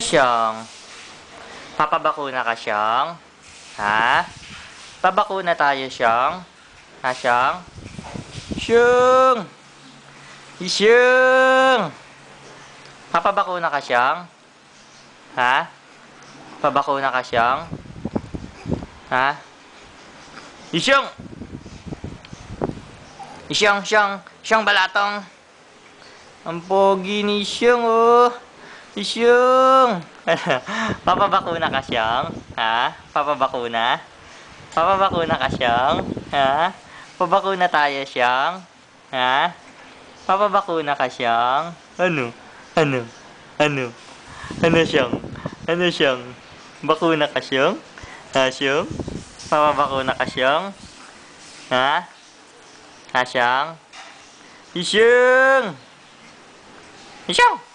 Siyang, papabakuna ka, Siyang? Ha? Pabakuna tayo, Siyang? Ha, Siyang? Siyang! Siyang! Papabakuna ka, Siyang? Ha? Pabakuna ka, Siyang? Ha? Siyang! Siyang balatong! Ang pogi ni Siyang, oh! Siyang! Papabakuna ka, Siyang? Ha? Papabakuna? Papabakuna ka, Siyang? Ha? Pabakuna tayo, Siyang? Ha? Papabakuna ka, Siyang? Ano? Ano? Ano? Ano, Siyang? Ano, Siyang? Bakuna ka, Siyang? Ha, Siyang? Papabakuna ka, Siyang? Ha? Ha, Siyang? Siyang! Siyang!